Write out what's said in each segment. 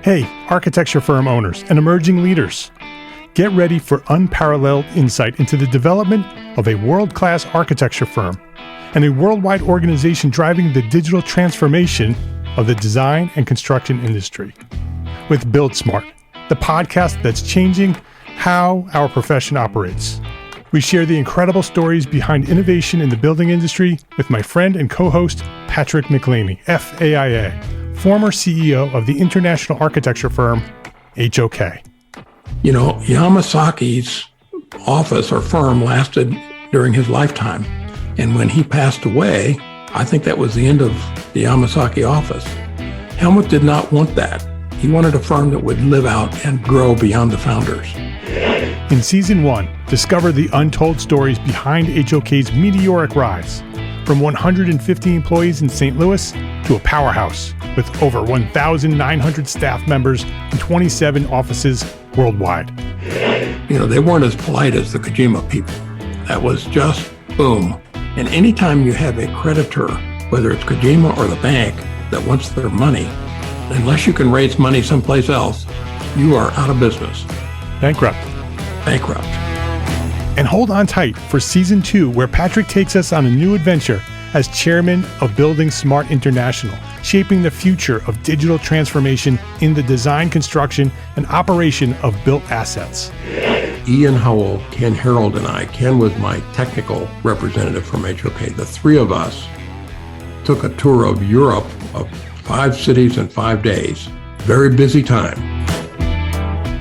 Hey, architecture firm owners and emerging leaders. Get ready for unparalleled insight into the development of a world-class architecture firm and a worldwide organization driving the digital transformation of the design and construction industry. With Build Smart, the podcast that's changing how our profession operates. We share the incredible stories behind innovation in the building industry with my friend and co-host, Patrick McLeamy, FAIA, former CEO of the international architecture firm, HOK. You know, Yamasaki's office or firm lasted during his lifetime. And when he passed away, I think that was the end of the Yamasaki office. Helmut did not want that. He wanted a firm that would live out and grow beyond the founders. In Season 1, discover the untold stories behind HOK's meteoric rise, from 150 employees in St. Louis to a powerhouse with over 1,900 staff members and 27 offices worldwide. You know, they weren't as polite as the Kojima people. That was just boom. And anytime you have a creditor, whether it's Kojima or the bank, that wants their money, unless you can raise money someplace else, you are out of business. Bankrupt. And hold on tight for Season 2, where Patrick takes us on a new adventure as chairman of Building Smart International, shaping the future of digital transformation in the design, construction, and operation of built assets. Ian Howell, Ken Harold, and I, Ken was my technical representative from HOK. The three of us took a tour of Europe of 5 cities in 5 days. Very busy time.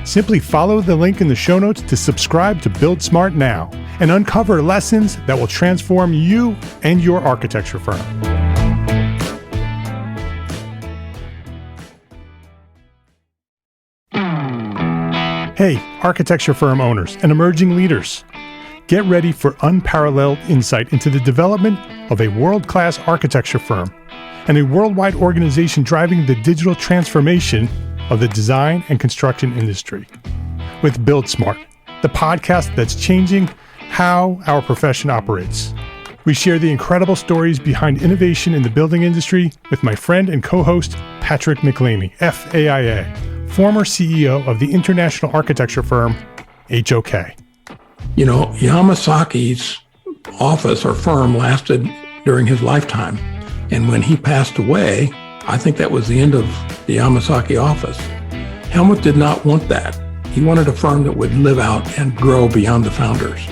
Simply follow the link in the show notes to subscribe to Build Smart now and uncover lessons that will transform you and your architecture firm. Hey, architecture firm owners and emerging leaders. Get ready for unparalleled insight into the development of a world-class architecture firm and a worldwide organization driving the digital transformation of the design and construction industry. With Build Smart, the podcast that's changing how our profession operates. We share the incredible stories behind innovation in the building industry with my friend and co-host, Patrick McLeamy, FAIA, former CEO of the international architecture firm, HOK. You know, Yamasaki's office or firm lasted during his lifetime. And when he passed away, I think that was the end of the Yamasaki office. Helmut did not want that. He wanted a firm that would live out and grow beyond the founders.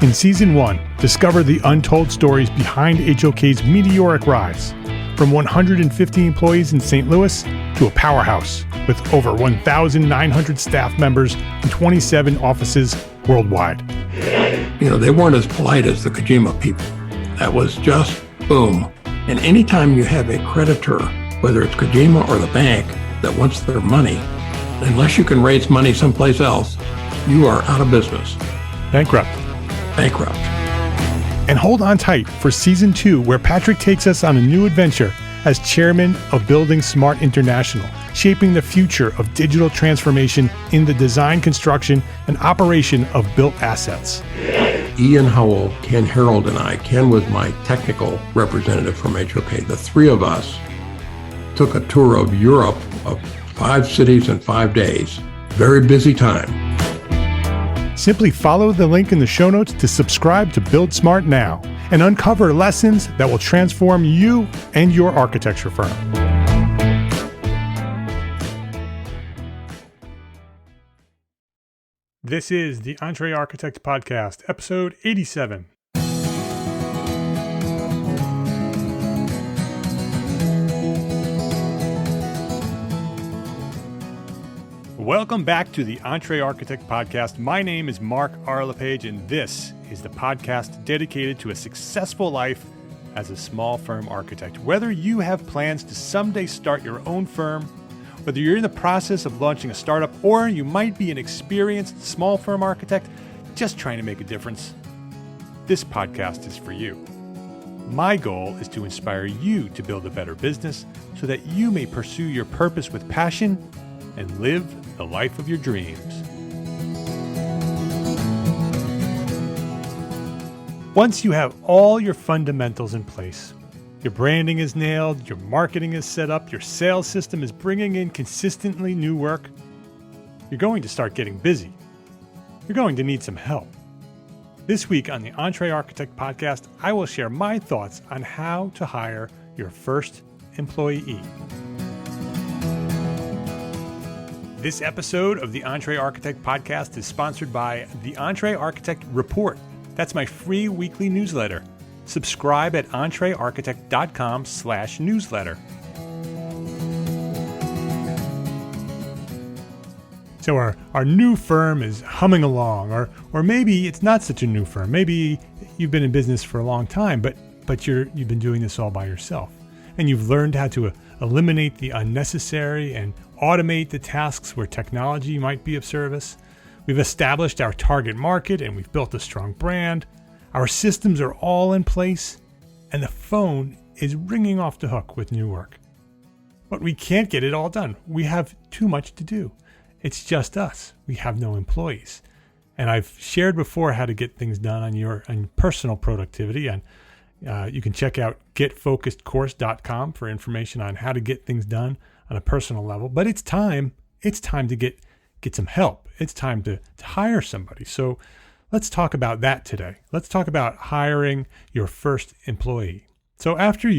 In Season 1, discover the untold stories behind HOK's meteoric rise, from 150 employees in St. Louis to a powerhouse with over 1,900 staff members and 27 offices worldwide. You know, they weren't as polite as the Kojima people. That was just boom. And anytime you have a creditor, whether it's Kojima or the bank, that wants their money, unless you can raise money someplace else, you are out of business. Bankrupt. And hold on tight for Season 2, where Patrick takes us on a new adventure as chairman of Building Smart International, shaping the future of digital transformation in the design, construction, and operation of built assets. Ian Howell, Ken Harold, and I, Ken was my technical representative from HOK. The three of us took a tour of Europe of 5 cities in 5 days. Very busy time. Simply follow the link in the show notes to subscribe to Build Smart now and uncover lessons that will transform you and your architecture firm. This is the EntreArchitect Podcast, episode 87. Welcome back to the EntreArchitect Podcast. My name is Mark R. LePage, and this is the podcast dedicated to a successful life as a small firm architect. Whether you have plans to someday start your own firm, whether you're in the process of launching a startup, or you might be an experienced small firm architect just trying to make a difference, this podcast is for you. My goal is to inspire you to build a better business so that you may pursue your purpose with passion and live the life of your dreams. Once you have all your fundamentals in place, Your branding is nailed, your marketing is set up, your sales system is bringing in consistently new work. You're going to start getting busy. You're going to need some help. This week on the EntreArchitect Podcast, I will share my thoughts on how to hire your first employee. This episode of the EntreArchitect Podcast is sponsored by the EntreArchitect Report. That's my free weekly newsletter. Subscribe at EntreArchitect.com/newsletter. So our new firm is humming along, or maybe it's not such a new firm. Maybe you've been in business for a long time, but you've been doing this all by yourself. And you've learned how to eliminate the unnecessary and automate the tasks where technology might be of service. We've established our target market and we've built a strong brand. Our systems are all in place and the phone is ringing off the hook with new work. But we can't get it all done. We have too much to do. It's just us. We have no employees. And I've shared before how to get things done on your personal productivity. And you can check out getfocusedcourse.com for information on how to get things done on a personal level. But it's time to get some help. It's time to hire somebody. So let's talk about that today. Let's talk about hiring your first employee. So after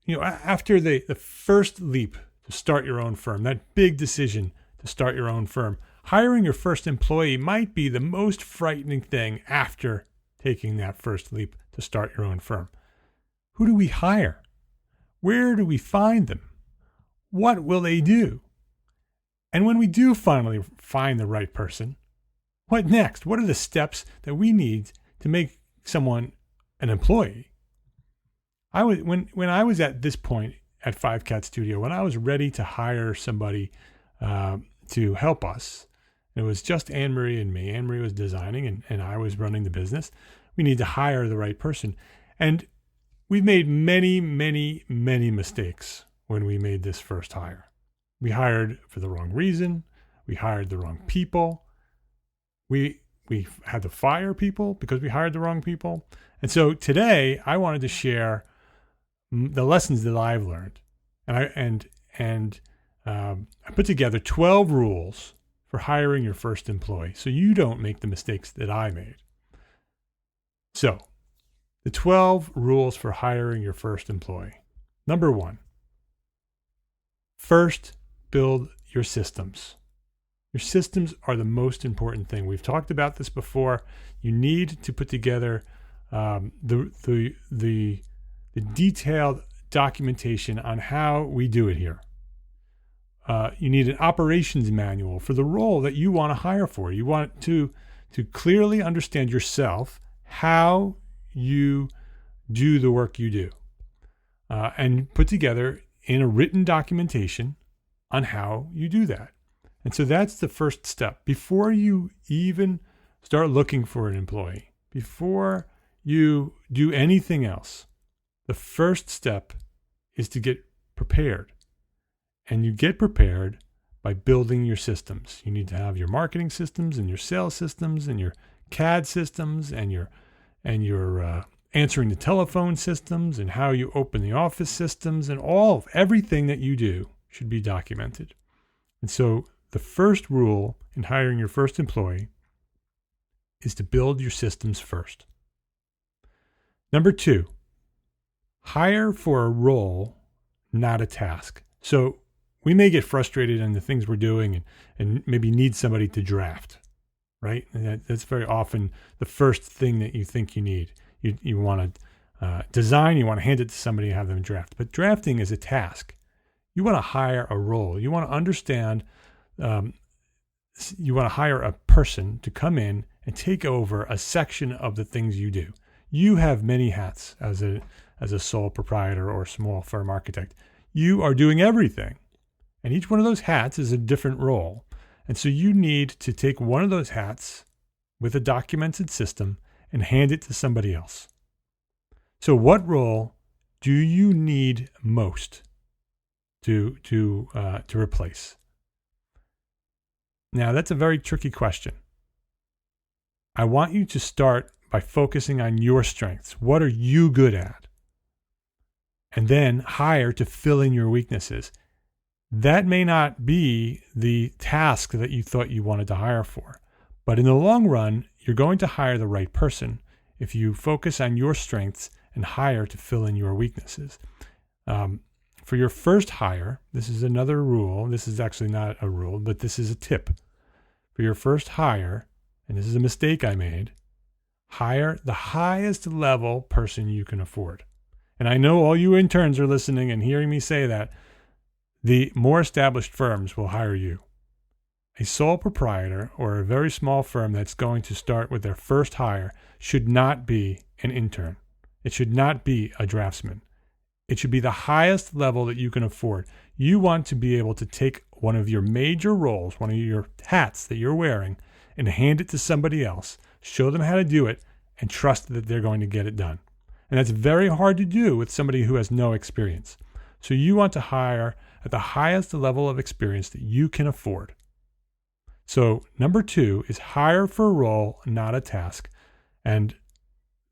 after the first leap to start your own firm, that big decision to start your own firm, hiring your first employee might be the most frightening thing after taking that first leap to start your own firm. Who do we hire? Where do we find them? What will they do? And when we do finally find the right person, what next? What are the steps that we need to make someone an employee? When I was at this point at 5 Cat Studio, when I was ready to hire somebody to help us, it was just Anne-Marie and me. Anne-Marie was designing and I was running the business. We need to hire the right person. And we've made many, many, many mistakes when we made this first hire. We hired for the wrong reason. We hired the wrong people. We had to fire people because we hired the wrong people. And so today I wanted to share the lessons that I've learned. And I put together 12 rules for hiring your first employee so you don't make the mistakes that I made. So the 12 rules for hiring your first employee. Number 1, first, build your systems. Your systems are the most important thing. We've talked about this before. You need to put together the detailed documentation on how we do it here. You need an operations manual for the role that you want to hire for. You want to clearly understand yourself, how you do the work you do, and put together in a written documentation on how you do that. And so that's the first step. Before you even start looking for an employee, before you do anything else, the first step is to get prepared. And you get prepared by building your systems. You need to have your marketing systems and your sales systems and your CAD systems and your answering the telephone systems and how you open the office systems, and everything that you do should be documented. And so the first rule in hiring your first employee is to build your systems first. Number 2, hire for a role, not a task. So we may get frustrated in the things we're doing and maybe need somebody to draft, right? And that's very often the first thing that you think you need. You want to design, you want to hand it to somebody and have them draft. But drafting is a task. You want to hire a role. You want to understand, you want to hire a person to come in and take over a section of the things you do. You have many hats as a sole proprietor or small firm architect. You are doing everything. And each one of those hats is a different role. And so you need to take one of those hats with a documented system and hand it to somebody else. So what role do you need most to replace? Now, that's a very tricky question. I want you to start by focusing on your strengths. What are you good at? and then hire to fill in your weaknesses. That may not be the task that you thought you wanted to hire for, but in the long run, you're going to hire the right person if you focus on your strengths and hire to fill in your weaknesses. For your first hire, this is another rule. This is actually not a rule, but this is a tip. For your first hire, and this is a mistake I made, hire the highest level person you can afford. And I know all you interns are listening and hearing me say that. The more established firms will hire you. A sole proprietor or a very small firm that's going to start with their first hire should not be an intern. It should not be a draftsman. It should be the highest level that you can afford. You want to be able to take one of your major roles, one of your hats that you're wearing, and hand it to somebody else, show them how to do it, and trust that they're going to get it done. And that's very hard to do with somebody who has no experience. So you want to hire at the highest level of experience that you can afford. So number 2 is hire for a role, not a task. And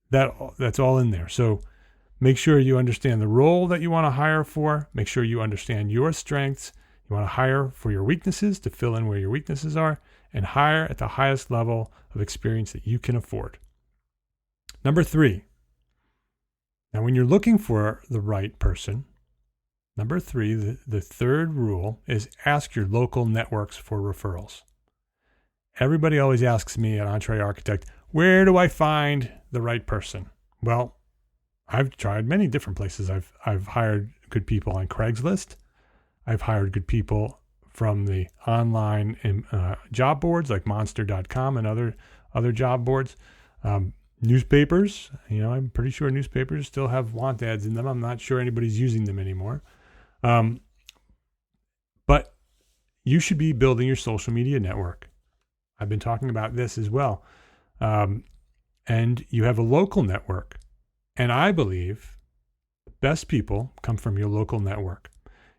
that's all in there. So make sure you understand the role that you want to hire for. Make sure you understand your strengths. You want to hire for your weaknesses to fill in where your weaknesses are, and hire at the highest level of experience that you can afford. Number 3. Now, when you're looking for the right person, number 3, the third rule is ask your local networks for referrals. Everybody always asks me at EntreArchitect, where do I find the right person? Well, I've tried many different places. I've hired good people on Craigslist. I've hired good people from the online job boards like monster.com and other job boards. Newspapers, I'm pretty sure newspapers still have want ads in them. I'm not sure anybody's using them anymore. But you should be building your social media network. I've been talking about this as well. And you have a local network. And I believe the best people come from your local network,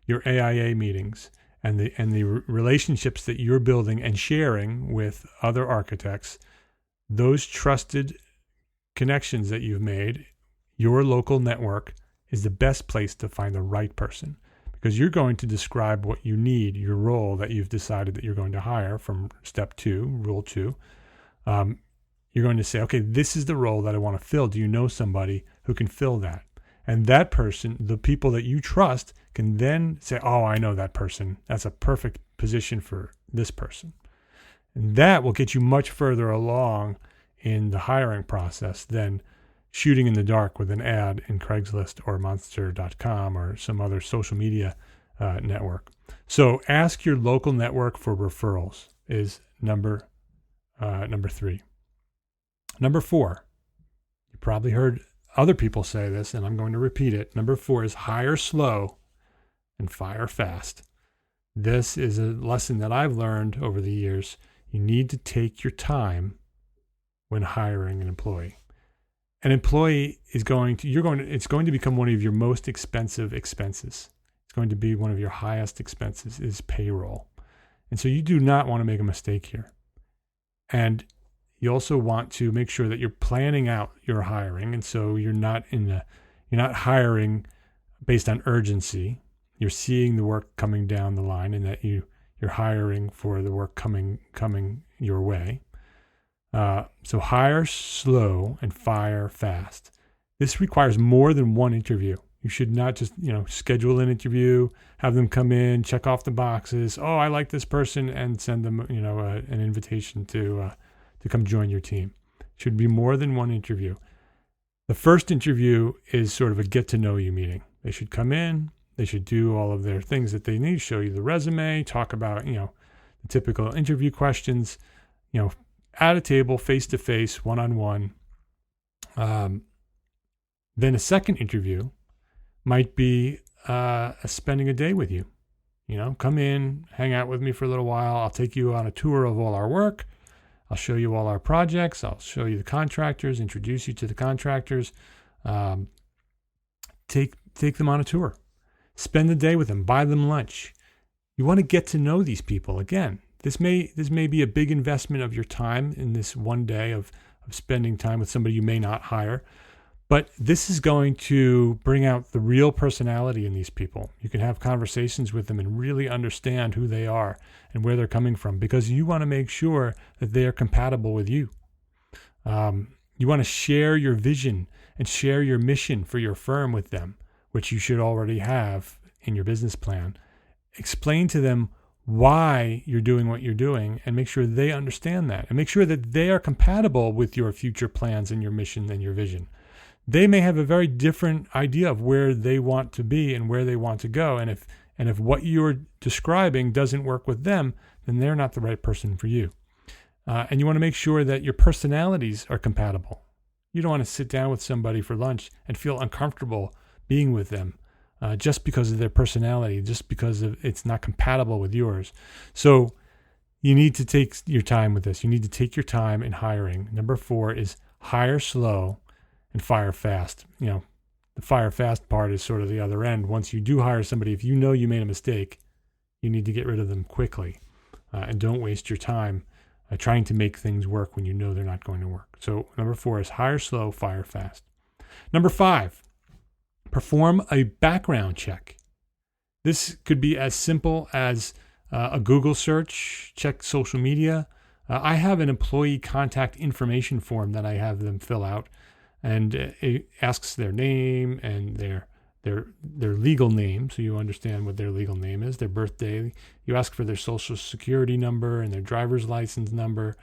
your AIA meetings, and the relationships that you're building and sharing with other architects. Those trusted connections that you've made, your local network is the best place to find the right person, because you're going to describe what you need, your role that you've decided that you're going to hire from step 2, rule 2. You're going to say, okay, this is the role that I want to fill. Do you know somebody who can fill that? And that person, the people that you trust, can then say, oh, I know that person. That's a perfect position for this person. And that will get you much further along in the hiring process than shooting in the dark with an ad in Craigslist or monster.com or some other social media network. So ask your local network for referrals is number 3. Number 4, you probably heard other people say this, and I'm going to repeat it. Number 4 is hire slow and fire fast. This is a lesson that I've learned over the years. You need to take your time when hiring an employee. An employee it's going to become one of your most expensive expenses. It's going to be one of your highest expenses is payroll. And so you do not want to make a mistake here. And you also want to make sure that you're planning out your hiring. And so you're not hiring based on urgency. You're seeing the work coming down the line, and that you're hiring for the work coming your way. So hire slow and fire fast. This requires more than one interview. You should not just, schedule an interview, have them come in, check off the boxes. Oh, I like this person, and send them, an invitation to come join your team. It should be more than one interview. The first interview is sort of a get to know you meeting. They should come in. They should do all of their things that they need, show you the resume, talk about, the typical interview questions, at a table, face-to-face, one-on-one. Then a second interview might be spending a day with you. Come in, hang out with me for a little while. I'll take you on a tour of all our work. I'll show you all our projects. I'll show you the contractors, introduce you to the contractors. Take them on a tour. Spend the day with them. Buy them lunch. You want to get to know these people. Again, this may be a big investment of your time in this one day of spending time with somebody you may not hire. But this is going to bring out the real personality in these people. You can have conversations with them and really understand who they are and where they're coming from, because you want to make sure that they are compatible with you. You want to share your vision and share your mission for your firm with them, which you should already have in your business plan. Explain to them why you're doing what you're doing and make sure they understand that, and make sure that they are compatible with your future plans and your mission and your vision. They may have a very different idea of where they want to be and where they want to go. And if what you're describing doesn't work with them, then they're not the right person for you. And you want to make sure that your personalities are compatible. You don't want to sit down with somebody for lunch and feel uncomfortable being with them just because of their personality, just because it's not compatible with yours. So you need to take your time with this. You need to take your time in hiring. Number 4 is hire slow and fire fast. The fire fast part is sort of the other end. Once you do hire somebody, if you know you made a mistake, you need to get rid of them quickly. And don't waste your time trying to make things work when you know they're not going to work. So number 4 is hire slow, fire fast. Number 5, perform a background check. This could be as simple as a Google search, check social media. I have an employee contact information form that I have them fill out. And it asks their name and their legal name, so you understand what their legal name is, their birthday. You ask for their social security number and their driver's license number,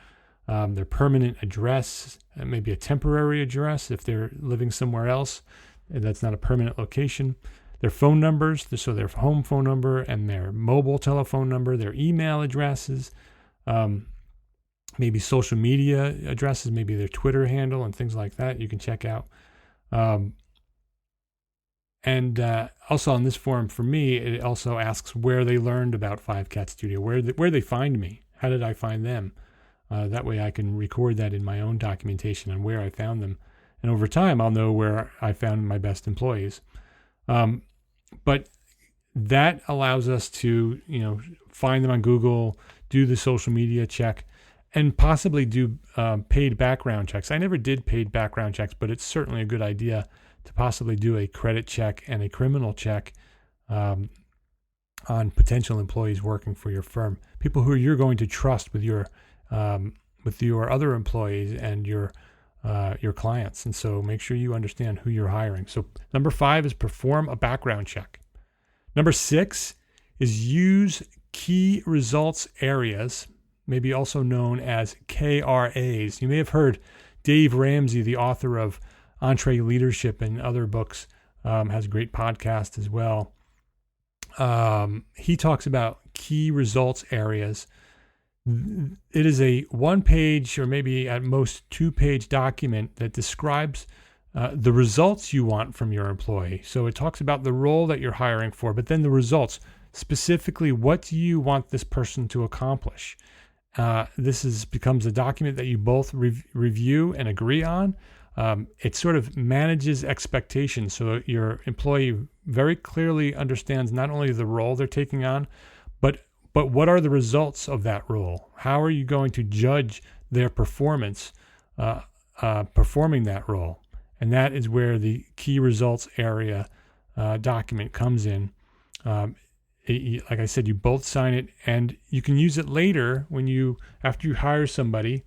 their permanent address, maybe a temporary address if they're living somewhere else and that's not a permanent location, their phone numbers, so their home phone number and their mobile telephone number, their email addresses, maybe social media addresses, maybe their Twitter handle and things like that you can check out. And also on this form, for me, it also asks where they learned about 5Cat Studio, where they find me. How did I find them? That way I can record that in my own documentation on where I found them. And over time, I'll know where I found my best employees. But that allows us to, find them on Google, do the social media check, and possibly do paid background checks. I never did paid background checks, but it's certainly a good idea to possibly do a credit check and a criminal check on potential employees working for your firm, people who you're going to trust with your other employees and your clients. And so make sure you understand who you're hiring. So number 5 is perform a background check. Number 6 is use key results areas, maybe also known as KRAs. You may have heard Dave Ramsey, the author of EntreLeadership and other books, has a great podcast as well. He talks about key results areas. It is a 1-page or maybe at most 2-page document that describes the results you want from your employee. So it talks about the role that you're hiring for, but then the results, specifically what do you want this person to accomplish? This becomes a document that you both review and agree on. It sort of manages expectations so your employee very clearly understands not only the role they're taking on, but what are the results of that role? How are you going to judge their performance performing that role? And that is where the key results area document comes in. Like I said, you both sign it, and you can use it later after you hire somebody.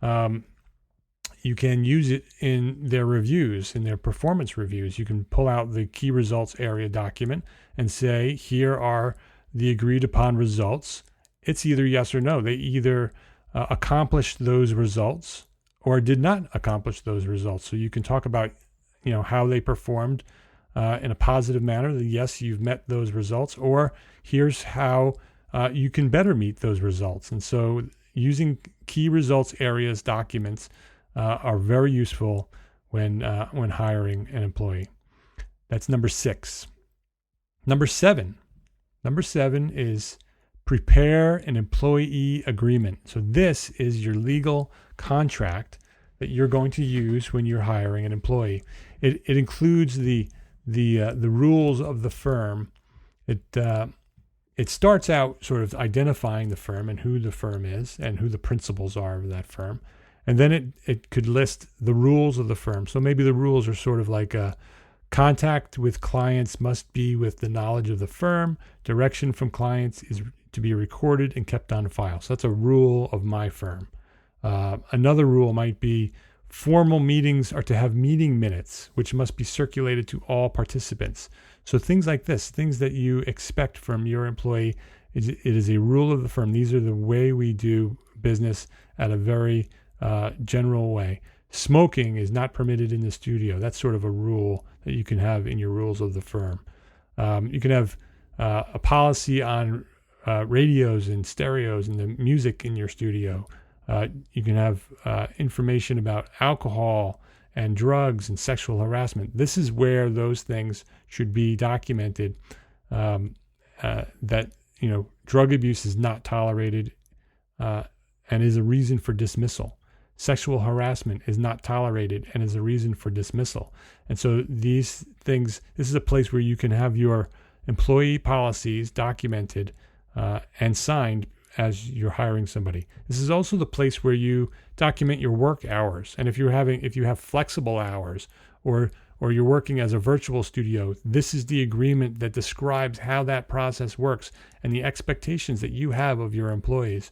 You can use it in their reviews, in their performance reviews. You can pull out the key results area document and say, here are the agreed upon results. It's either yes or no. They either accomplished those results or did not accomplish those results. So you can talk about, how they performed in a positive manner. Yes, you've met those results, or here's how you can better meet those results. And so using key results areas documents are very useful when hiring an employee. That's number 6. Number 7 is prepare an employee agreement. So this is your legal contract that you're going to use when you're hiring an employee. It includes the rules of the firm. It starts out sort of identifying the firm and who the firm is and who the principals are of that firm. And then it could list the rules of the firm. So maybe the rules are sort of like contact with clients must be with the knowledge of the firm. Direction from clients is to be recorded and kept on file. So that's a rule of my firm. Another rule might be formal meetings are to have meeting minutes, which must be circulated to all participants. So things like this, things that you expect from your employee, it is a rule of the firm. These are the way we do business at a very general way. Smoking is not permitted in the studio. That's sort of a rule that you can have in your rules of the firm. You can have a policy on radios and stereos and the music in your studio. You can have information about alcohol and drugs and sexual harassment. This is where those things should be documented. That drug abuse is not tolerated and is a reason for dismissal. Sexual harassment is not tolerated and is a reason for dismissal. And so these things, this is a place where you can have your employee policies documented and signed as you're hiring somebody. This is also the place where you document your work hours. And if you have flexible hours or you're working as a virtual studio, this is the agreement that describes how that process works and the expectations that you have of your employees.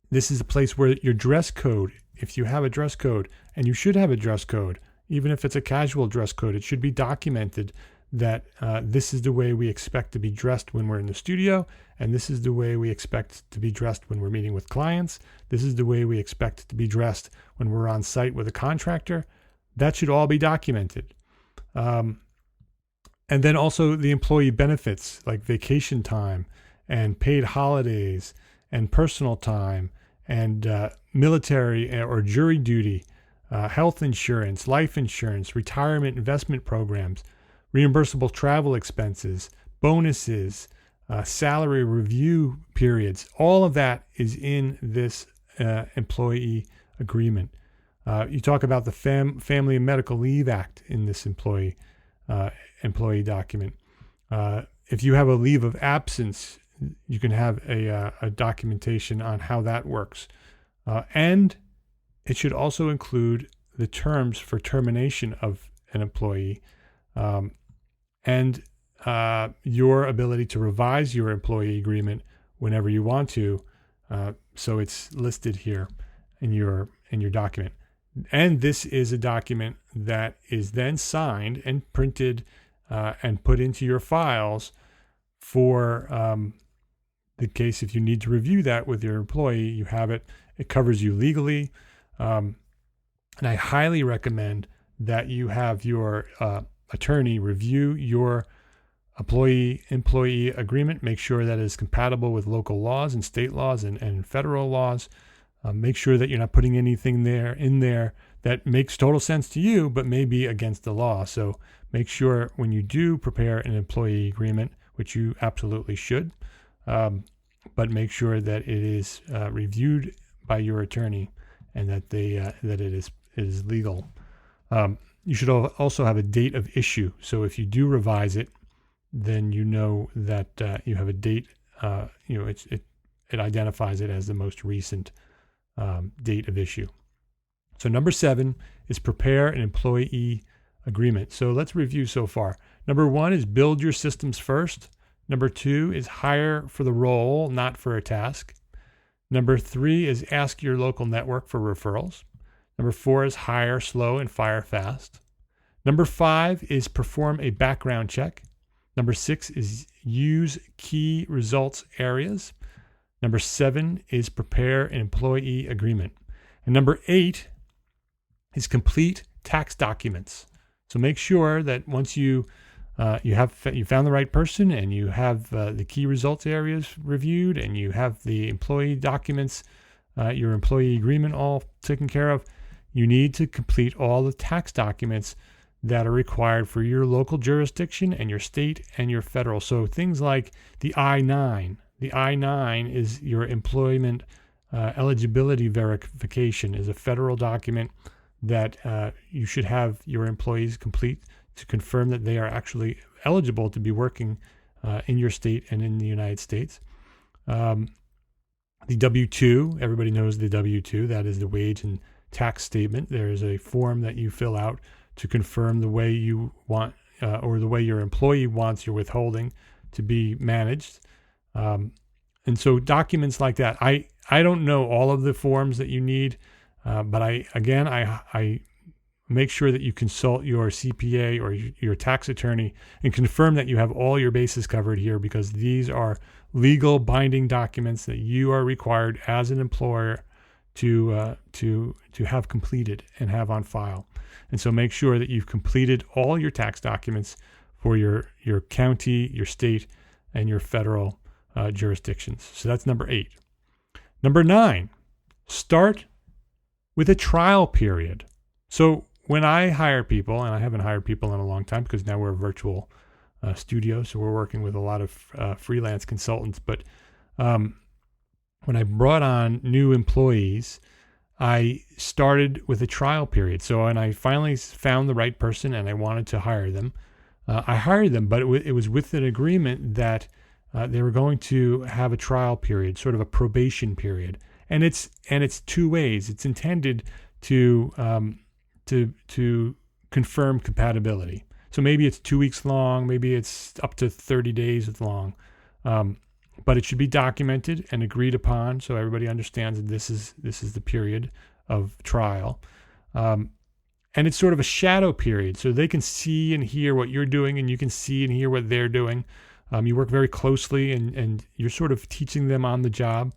This is a place where your dress code, if you have a dress code, and you should have a dress code, even if it's a casual dress code, it should be documented that this is the way we expect to be dressed when we're in the studio, and this is the way we expect to be dressed when we're meeting with clients. This is the way we expect to be dressed when we're on site with a contractor. That should all be documented. And then also the employee benefits like vacation time and paid holidays and personal time and military or jury duty, health insurance, life insurance, retirement investment programs, reimbursable travel expenses, bonuses, salary review periods. All of that is in this employee agreement. You talk about the Family and Medical Leave Act in this employee document. If you have a leave of absence, you can have a documentation on how that works. And it should also include the terms for termination of an employee and your ability to revise your employee agreement whenever you want to. So it's listed here in your document. And this is a document that is then signed and printed and put into your files for the case if you need to review that with your employee. You have it. It covers you legally. And I highly recommend that you have your attorney review your employee agreement. Make sure that it is compatible with local laws and state laws and federal laws. Make sure that you're not putting anything in there that makes total sense to you, but may be against the law. So make sure when you do prepare an employee agreement, which you absolutely should, but make sure that it is reviewed by your attorney and that it is legal. You should also have a date of issue. So if you do revise it, then you know that you have a date. It identifies it as the most recent date of issue. So number 7 is prepare an employee agreement. So let's review so far. Number 1 is build your systems first. Number 2 is hire for the role, not for a task. Number 3 is ask your local network for referrals. Number 4 is hire slow and fire fast. Number 5 is perform a background check. Number 6 is use key results areas. Number 7 is prepare an employee agreement. And number 8 is complete tax documents. So make sure that once you found the right person and you have the key results areas reviewed and you have the employee documents, your employee agreement all taken care of, you need to complete all the tax documents that are required for your local jurisdiction and your state and your federal. So things like the I-9. The I-9 is your employment eligibility verification, is a federal document that you should have your employees complete to confirm that they are actually eligible to be working in your state and in the United States. The W-2, everybody knows the W-2. That is the wage and tax statement. There is a form that you fill out to confirm the way you want or the way your employee wants your withholding to be managed. And so documents like that, I don't know all of the forms that you need, but I make sure that you consult your CPA or your tax attorney and confirm that you have all your bases covered here, because these are legal binding documents that you are required as an employer to have completed and have on file. And so make sure that you've completed all your tax documents for your county, your state, and your federal jurisdictions. So that's number 8. Number 9, start with a trial period. So when I hire people, and I haven't hired people in a long time because now we're a virtual studio, so we're working with a lot of freelance consultants. But when I brought on new employees, I started with a trial period. So when I finally found the right person and I wanted to hire them, I hired them, but it was with an agreement that they were going to have a trial period, sort of a probation period. And it's 2 ways. It's intended to confirm compatibility. So maybe it's 2 weeks long, maybe it's up to 30 days long, but it should be documented and agreed upon so everybody understands that this is the period of trial. And it's sort of a shadow period, so they can see and hear what you're doing, and you can see and hear what they're doing. You work very closely, and you're sort of teaching them on the job.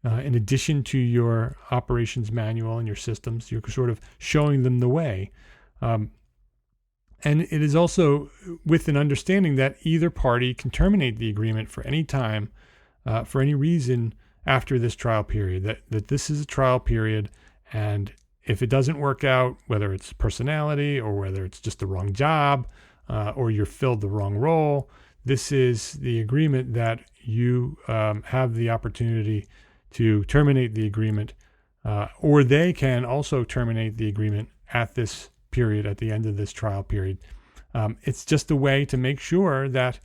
In addition to your operations manual and your systems, you're sort of showing them the way. And it is also with an understanding that either party can terminate the agreement for any time, for any reason after this trial period, that this is a trial period. And if it doesn't work out, whether it's personality or whether it's just the wrong job or you're filled the wrong role, this is the agreement that you have the opportunity to terminate the agreement, or they can also terminate the agreement at this period, at the end of this trial period. It's just a way to make sure that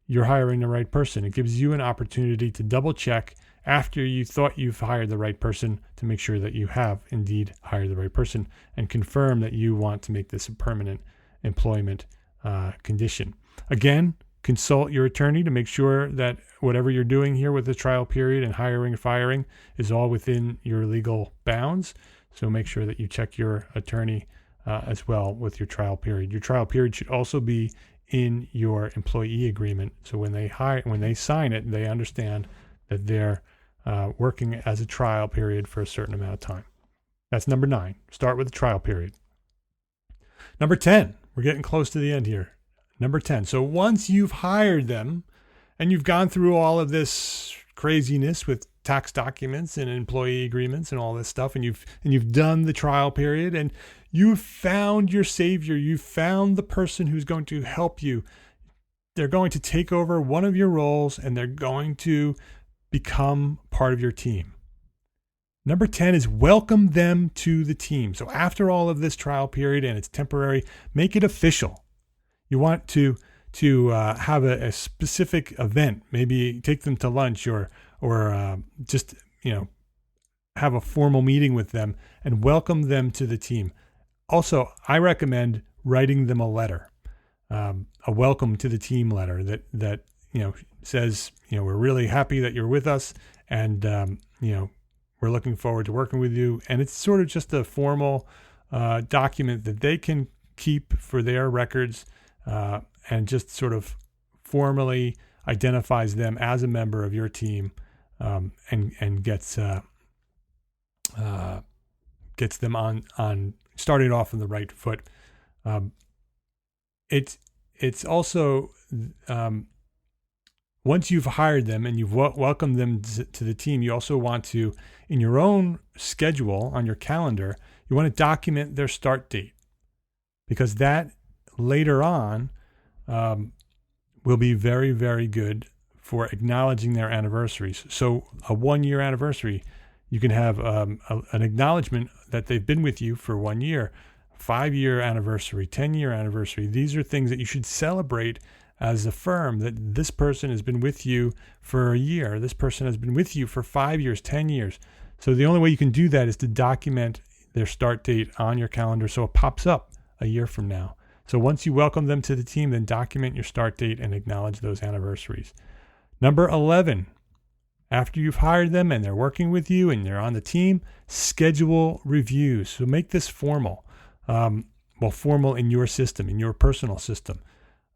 you're hiring the right person. It gives you an opportunity to double check after you thought you've hired the right person to make sure that you have indeed hired the right person and confirm that you want to make this a permanent employment condition. Again, consult your attorney to make sure that whatever you're doing here with the trial period and hiring and firing is all within your legal bounds. So make sure that you check your attorney as well with your trial period. Your trial period should also be in your employee agreement. So when they sign it, they understand that they're working as a trial period for a certain amount of time. That's number 9. Start with the trial period. Number 10. We're getting close to the end here. Number 10. So once you've hired them and you've gone through all of this craziness with tax documents and employee agreements and all this stuff, and you've done the trial period and you've found your savior, you've found the person who's going to help you. They're going to take over one of your roles and they're going to become part of your team. Number 10 is welcome them to the team. So after all of this trial period and it's temporary, make it official. You want to have a specific event, maybe take them to lunch or just have a formal meeting with them and welcome them to the team. Also, I recommend writing them a letter, a welcome to the team letter that says we're really happy that you're with us, and we're looking forward to working with you. And it's sort of just a formal document that they can keep for their records. And just sort of formally identifies them as a member of your team, and gets them on starting off on the right foot. It's also once you've hired them and you've welcomed them to the team, you also want to, in your own schedule on your calendar, you want to document their start date, because that later on will be very, very good for acknowledging their anniversaries. So a 1-year anniversary, you can have an acknowledgement that they've been with you for 1 year. 5-year anniversary, 10-year anniversary. These are things that you should celebrate as a firm that this person has been with you for a year. This person has been with you for 5 years, 10 years. So the only way you can do that is to document their start date on your calendar so it pops up a year from now. So once you welcome them to the team, then document your start date and acknowledge those anniversaries. Number 11, after you've hired them and they're working with you and they're on the team, schedule reviews. So make this formal. Formal in your system, in your personal system.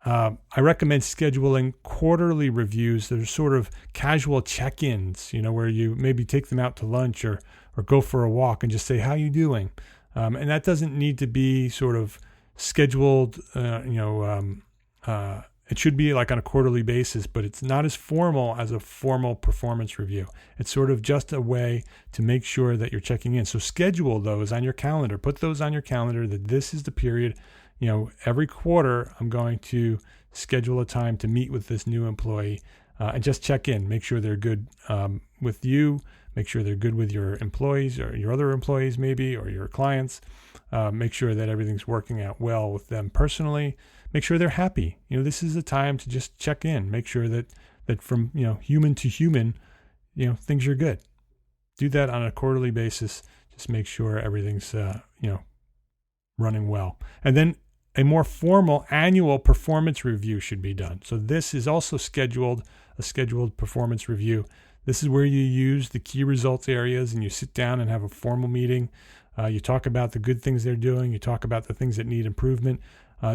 I recommend scheduling quarterly reviews that are sort of casual check-ins, where you maybe take them out to lunch or go for a walk and just say, how you doing? And that doesn't need to be sort of scheduled, it should be like on a quarterly basis, but it's not as formal as a formal performance review. It's sort of just a way to make sure that you're checking in. So schedule those on your calendar. Put those on your calendar that this is the period, every quarter I'm going to schedule a time to meet with this new employee and just check in. Make sure they're good with you. Make sure they're good with your employees or your other employees maybe, or your clients. Make sure that everything's working out well with them personally. Make sure they're happy. This is the time to just check in. Make sure that from, human to human, things are good. Do that on a quarterly basis. Just make sure everything's, running well. And then a more formal annual performance review should be done. So this is also a scheduled performance review. This is where you use the key results areas and you sit down and have a formal meeting. You talk about the good things they're doing. You talk about the things that need improvement.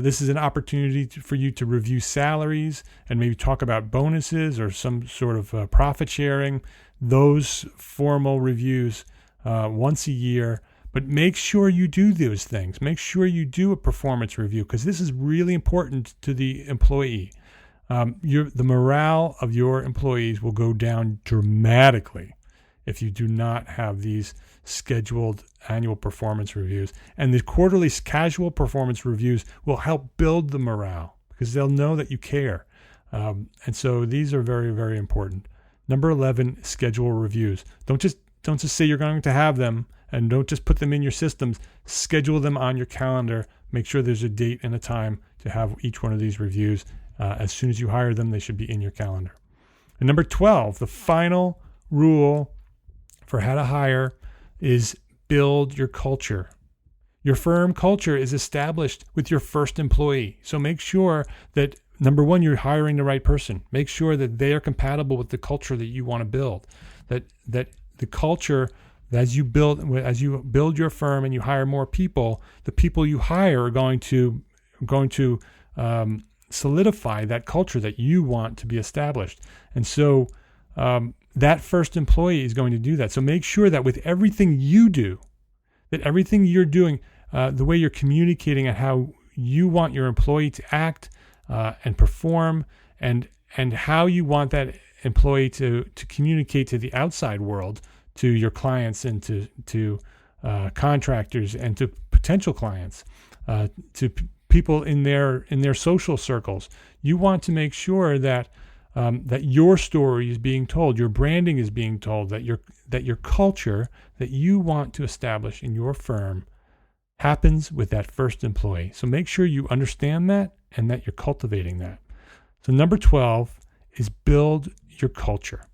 This is an opportunity for you to review salaries and maybe talk about bonuses or some sort of profit sharing. Those formal reviews once a year. But make sure you do those things. Make sure you do a performance review because this is really important to the employee. The morale of your employees will go down dramatically if you do not have these scheduled annual performance reviews. And the quarterly casual performance reviews will help build the morale because they'll know that you care. And so these are very, very important. Number 11, schedule reviews. Don't just say you're going to have them and don't just put them in your systems. Schedule them on your calendar. Make sure there's a date and a time to have each one of these reviews. As soon as you hire them, they should be in your calendar. And number 12, the final rule for how to hire is build your culture. Your firm culture is established with your first employee. So make sure that, number one, you're hiring the right person. Make sure that they are compatible with the culture that you want to build. That the culture, as you build your firm and you hire more people, the people you hire are going to solidify that culture that you want to be established. And so that first employee is going to do that. So make sure that with everything you do, that everything you're doing, the way you're communicating and how you want your employee to act and perform, and how you want that employee to communicate to the outside world, to your clients and to contractors and to potential clients, to people in their social circles. You want to make sure that that your story is being told, your branding is being told, that your culture that you want to establish in your firm happens with that first employee. So make sure you understand that and that you're cultivating that. So number 12 is build your culture.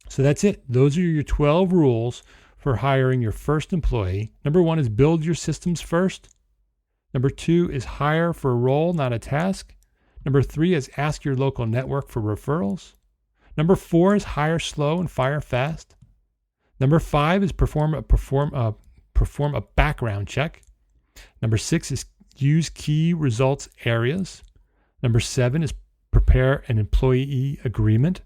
So that's it. Those are your 12 rules for hiring your first employee. Number 1 is build your systems first. Number 2 is hire for a role, not a task. Number 3 is ask your local network for referrals. Number 4 is hire slow and fire fast. Number 5 is perform a background check. Number 6 is use key results areas. Number 7 is prepare an employee agreement.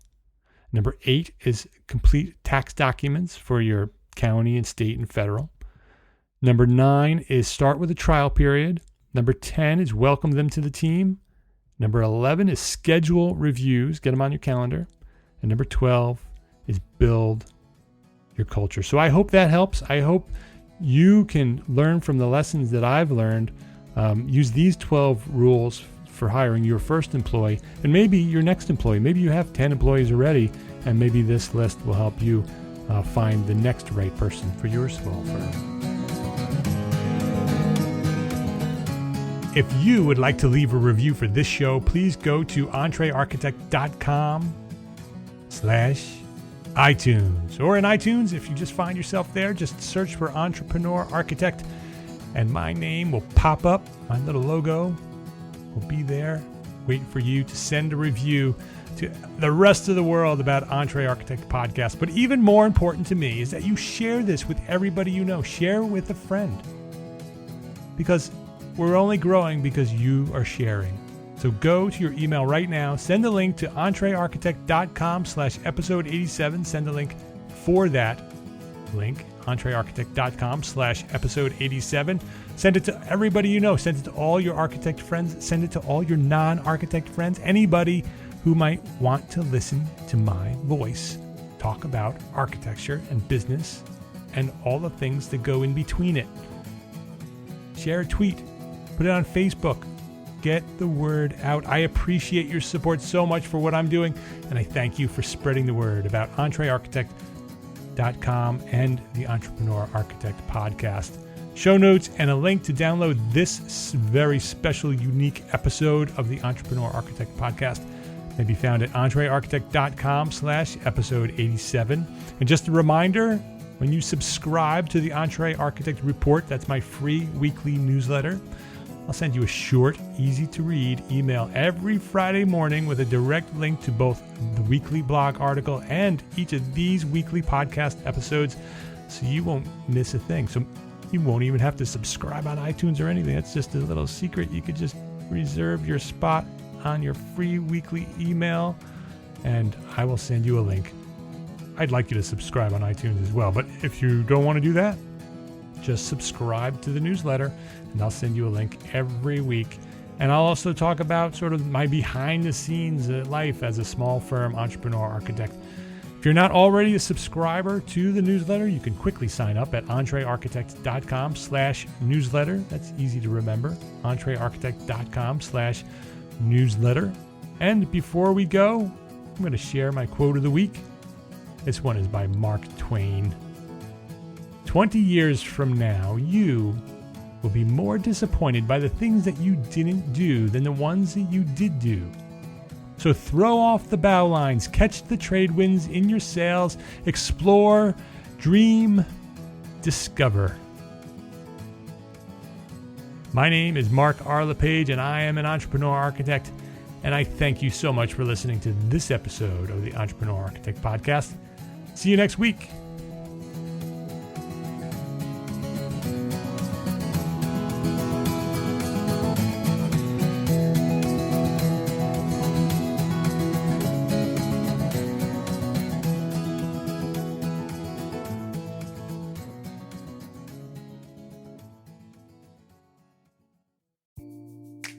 Number 8 is complete tax documents for your county and state and federal. Number 9 is start with a trial period. Number 10 is welcome them to the team. Number 11 is schedule reviews, get them on your calendar. And number 12 is build your culture. So I hope that helps. I hope you can learn from the lessons that I've learned. Use these 12 rules for hiring your first employee and maybe your next employee. Maybe you have 10 employees already, and maybe this list will help you find the next right person for your small firm. if you would like to leave a review for this show, please go to EntreArchitect.com/iTunes. Or in iTunes, if you just find yourself there, just search for Entrepreneur Architect and my name will pop up. My little logo will be there, waiting for you to send a review to the rest of the world about EntreArchitect Podcast. But even more important to me is that you share this with everybody you know. Share with a friend. Because we're only growing because you are sharing. So go to your email right now, send a link to EntreArchitect.com/episode 87. Send a link for that link, EntreArchitect.com/episode 87. Send it to everybody you know. Send it to all your architect friends. Send it to all your non-architect friends. Anybody who might want to listen to my voice talk about architecture and business and all the things that go in between it. Share a tweet. Put it on Facebook. Get the word out. I appreciate your support so much for what I'm doing, and I thank you for spreading the word about EntreArchitect.com and the Entrepreneur Architect Podcast. Show notes and a link to download this very special, unique episode of the Entrepreneur Architect Podcast may be found at EntreArchitect.com/episode 87. And just a reminder, when you subscribe to the EntreArchitect Report, that's my free weekly newsletter, I'll send you a short, easy-to-read email every Friday morning with a direct link to both the weekly blog article and each of these weekly podcast episodes, so you won't miss a thing. So you won't even have to subscribe on iTunes or anything. That's just a little secret. You could just reserve your spot on your free weekly email, and I will send you a link. I'd like you to subscribe on iTunes as well, but if you don't want to do that, just subscribe to the newsletter, and I'll send you a link every week. And I'll also talk about sort of my behind-the-scenes life as a small firm entrepreneur architect. If you're not already a subscriber to the newsletter, you can quickly sign up at EntreArchitect.com/newsletter. That's easy to remember, EntreArchitect.com/newsletter. And before we go, I'm going to share my quote of the week. This one is by Mark Twain. 20 years from now, you will be more disappointed by the things that you didn't do than the ones that you did do. So throw off the bow lines, catch the trade winds in your sails, explore, dream, discover. My name is Mark R. LePage, and I am an entrepreneur architect, and I thank you so much for listening to this episode of the Entrepreneur Architect Podcast. See you next week.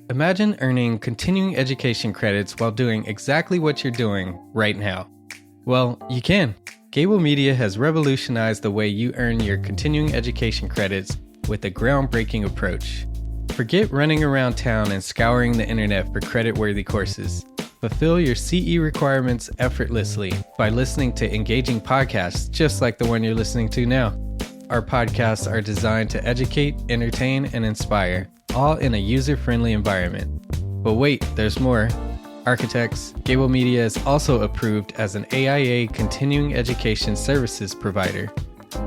Imagine earning continuing education credits while doing exactly what you're doing right now. Well, you can. Gable Media has revolutionized the way you earn your continuing education credits with a groundbreaking approach. Forget running around town and scouring the internet for credit-worthy courses. Fulfill your CE requirements effortlessly by listening to engaging podcasts just like the one you're listening to now. Our podcasts are designed to educate, entertain, and inspire, all in a user-friendly environment. But wait, there's more. Architects, Gable Media is also approved as an AIA continuing education services provider.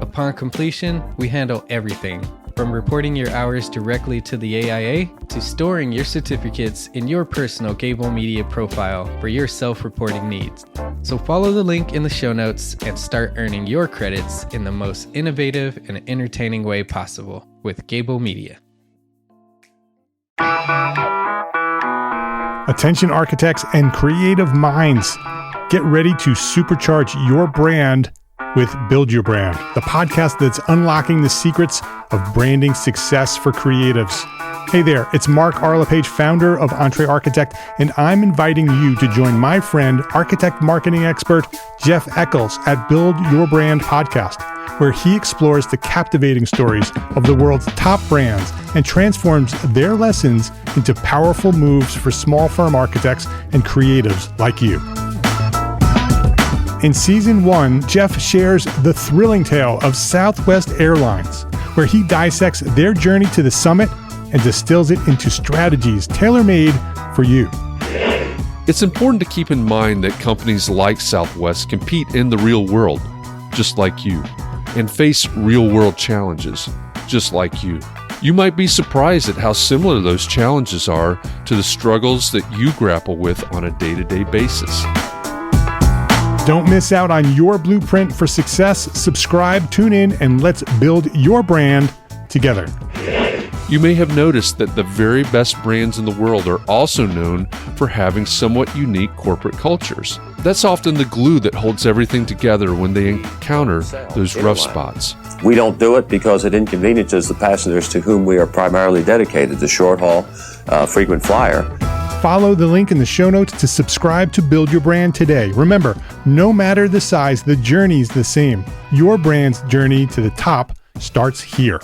Upon completion, we handle everything, from reporting your hours directly to the AIA to storing your certificates in your personal Gable Media profile for your self-reporting needs. So follow the link in the show notes and start earning your credits in the most innovative and entertaining way possible with Gable Media. Attention architects and creative minds, get ready to supercharge your brand with Build Your Brand, the podcast that's unlocking the secrets of branding success for creatives. Hey there, it's Mark R. LePage, founder of EntreArchitect, and I'm inviting you to join my friend, architect marketing expert Jeff Eccles at Build Your Brand podcast, where he explores the captivating stories of the world's top brands and transforms their lessons into powerful moves for small firm architects and creatives like you. In Season 1, Jeff shares the thrilling tale of Southwest Airlines, where he dissects their journey to the summit and distills it into strategies tailor-made for you. It's important to keep in mind that companies like Southwest compete in the real world, just like you, and face real-world challenges, just like you. You might be surprised at how similar those challenges are to the struggles that you grapple with on a day-to-day basis. Don't miss out on your blueprint for success. Subscribe, tune in, and let's build your brand together. You may have noticed that the very best brands in the world are also known for having somewhat unique corporate cultures. That's often the glue that holds everything together when they encounter those rough spots. We don't do it because it inconveniences the passengers to whom we are primarily dedicated, the short-haul, frequent flyer. Follow the link in the show notes to subscribe to Build Your Brand today. Remember, no matter the size, the journey's the same. Your brand's journey to the top starts here.